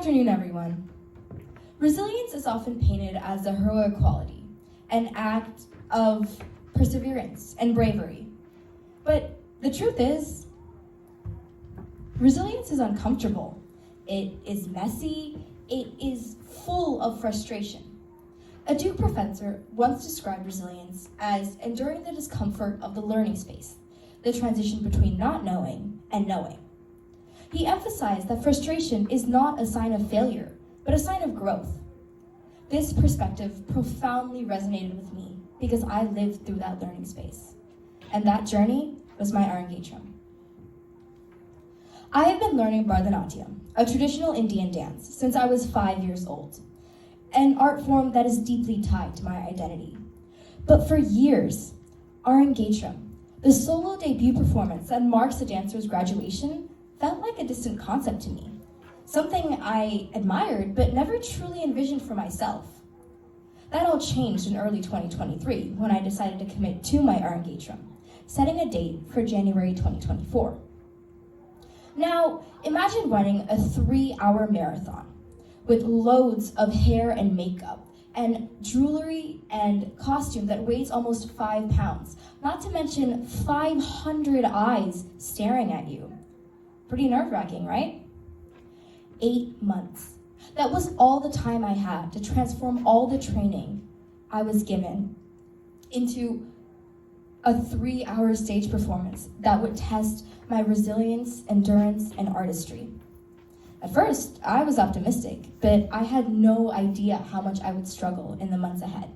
afternoon, everyone. Resilience is often painted as a heroic quality, an act of perseverance and bravery. But the truth is, resilience is uncomfortable. It is messy. It is full of frustration. A Duke professor once described resilience as enduring the discomfort of the learning space, the transition between not knowing and knowing. He emphasized that frustration is not a sign of failure, but a sign of growth. This perspective profoundly resonated with me because I lived through that learning space. And that journey was my Arangetram. I have been learning Bharatanatyam, a traditional Indian dance, since I was 5 years old, an art form that is deeply tied to my identity. But for years, Arangetram, the solo debut performance that marks the dancer's graduation, felt like a distant concept to me, something I admired but never truly envisioned for myself. That all changed in early 2023 when I decided to commit to my Arangetram, setting a date for January 2024. Now, imagine running a 3-hour marathon with loads of hair and makeup and jewelry and costume that weighs almost 5 pounds, not to mention 500 eyes staring at you. Pretty nerve-wracking, right? 8 months. That was all the time I had to transform all the training I was given into a 3-hour stage performance that would test my resilience, endurance, and artistry. At first, I was optimistic, but I had no idea how much I would struggle in the months ahead.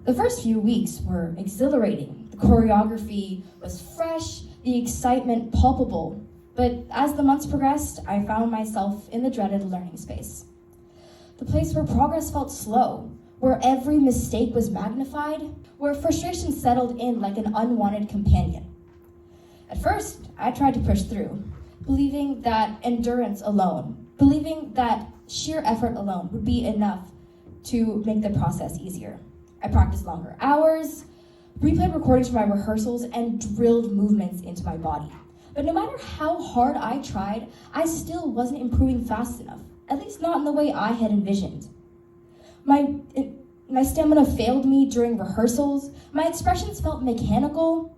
The first few weeks were exhilarating. The choreography was fresh, the excitement palpable. But as the months progressed, I found myself in the dreaded learning space. The place where progress felt slow, where every mistake was magnified, where frustration settled in like an unwanted companion. At first, I tried to push through, believing that endurance alone, believing that sheer effort alone would be enough to make the process easier. I practiced longer hours, replayed recordings from my rehearsals, and drilled movements into my body. But no matter how hard I tried, I still wasn't improving fast enough, at least not in the way I had envisioned. My stamina failed me during rehearsals, my expressions felt mechanical,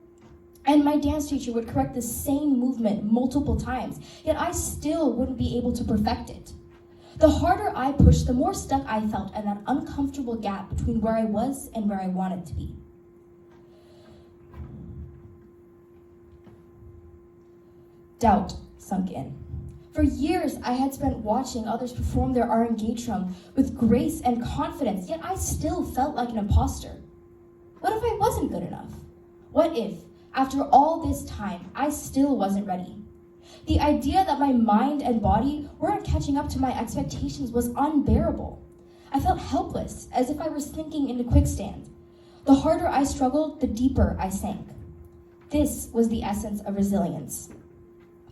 and my dance teacher would correct the same movement multiple times, yet I still wouldn't be able to perfect it. The harder I pushed, the more stuck I felt in that uncomfortable gap between where I was and where I wanted to be. Doubt sunk in. For years, I had spent watching others perform their Arangetram with grace and confidence, yet I still felt like an imposter. What if I wasn't good enough? What if, after all this time, I still wasn't ready? The idea that my mind and body weren't catching up to my expectations was unbearable. I felt helpless, as if I were sinking into quicksand. The harder I struggled, the deeper I sank. This was the essence of resilience.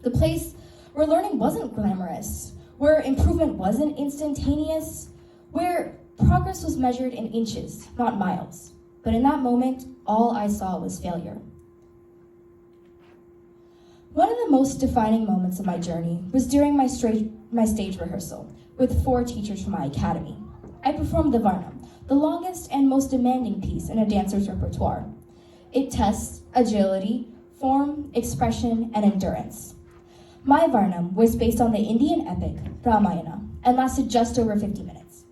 The place where learning wasn't glamorous, where improvement wasn't instantaneous, where progress was measured in inches, not miles. But in that moment, all I saw was failure. One of the most defining moments of my journey was during my stage rehearsal with 4 teachers from my academy. I performed the Varnam, the longest and most demanding piece in a dancer's repertoire. It tests agility, form, expression, and endurance. My Varnam was based on the Indian epic Ramayana and lasted just over 50 minutes.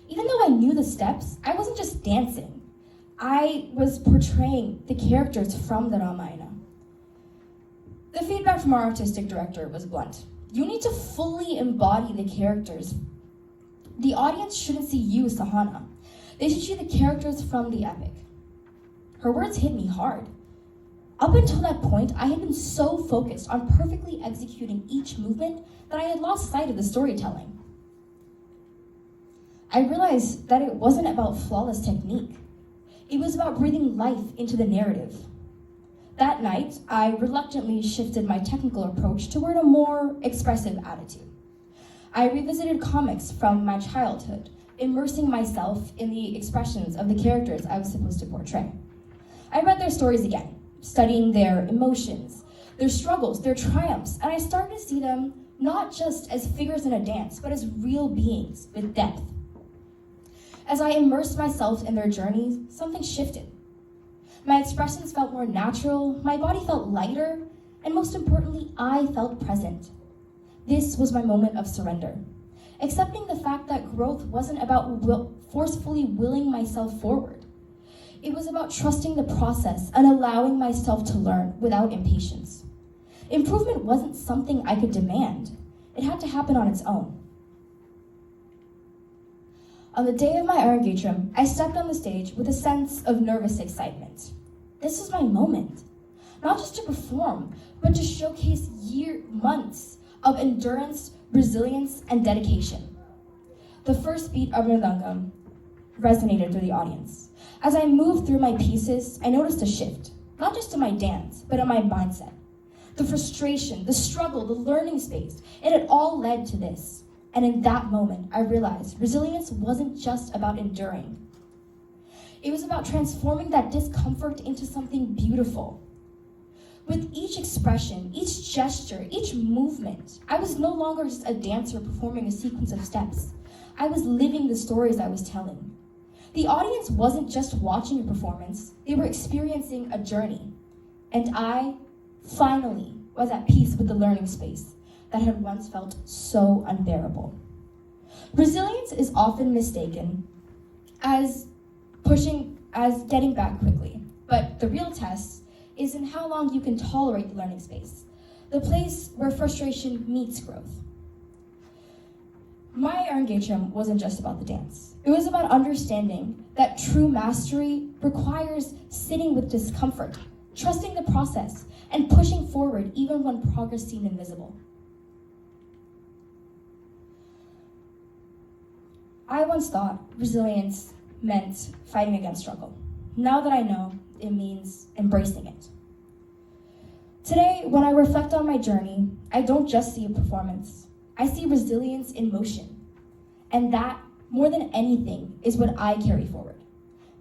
Even though I knew the steps, I wasn't just dancing. I was portraying the characters from the Ramayana. The feedback from our artistic director was blunt. You need to fully embody the characters. The audience shouldn't see you, Sahana. They should see the characters from the epic. Her words hit me hard. Up until that point, I had been so focused on perfectly executing each movement that I had lost sight of the storytelling. I realized that it wasn't about flawless technique. It was about breathing life into the narrative. That night, I reluctantly shifted my technical approach toward a more expressive attitude. I revisited comics from my childhood, immersing myself in the expressions of the characters I was supposed to portray. I read their stories again, studying their emotions, their struggles, their triumphs, and I started to see them not just as figures in a dance, but as real beings with depth. As I immersed myself in their journeys, something shifted. My expressions felt more natural, my body felt lighter, and most importantly, I felt present. This was my moment of surrender, accepting the fact that growth wasn't about forcefully willing myself forward. It was about trusting the process and allowing myself to learn without impatience. Improvement wasn't something I could demand. It had to happen on its own. On the day of my Arangetram, I stepped on the stage with a sense of nervous excitement. This was my moment, not just to perform, but to showcase months of endurance, resilience, and dedication. The first beat of Mridangam resonated through the audience. As I moved through my pieces, I noticed a shift, not just in my dance, but in my mindset. The frustration, the struggle, the learning space, it had all led to this. And in that moment, I realized resilience wasn't just about enduring. It was about transforming that discomfort into something beautiful. With each expression, each gesture, each movement, I was no longer just a dancer performing a sequence of steps. I was living the stories I was telling. The audience wasn't just watching a performance, they were experiencing a journey. And I, finally, was at peace with the learning space that had once felt so unbearable. Resilience is often mistaken as getting back quickly, but the real test is in how long you can tolerate the learning space, the place where frustration meets growth. My Arangetram wasn't just about the dance. It was about understanding that true mastery requires sitting with discomfort, trusting the process, and pushing forward even when progress seemed invisible. I once thought resilience meant fighting against struggle. Now that I know, it means embracing it. Today, when I reflect on my journey, I don't just see a performance. I see resilience in motion. And that, more than anything, is what I carry forward.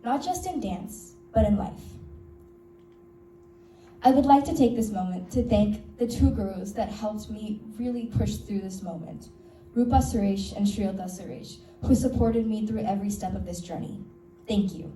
Not just in dance, but in life. I would like to take this moment to thank the two gurus that helped me really push through this moment, Rupa Suresh and Shriyota Suresh, who supported me through every step of this journey. Thank you.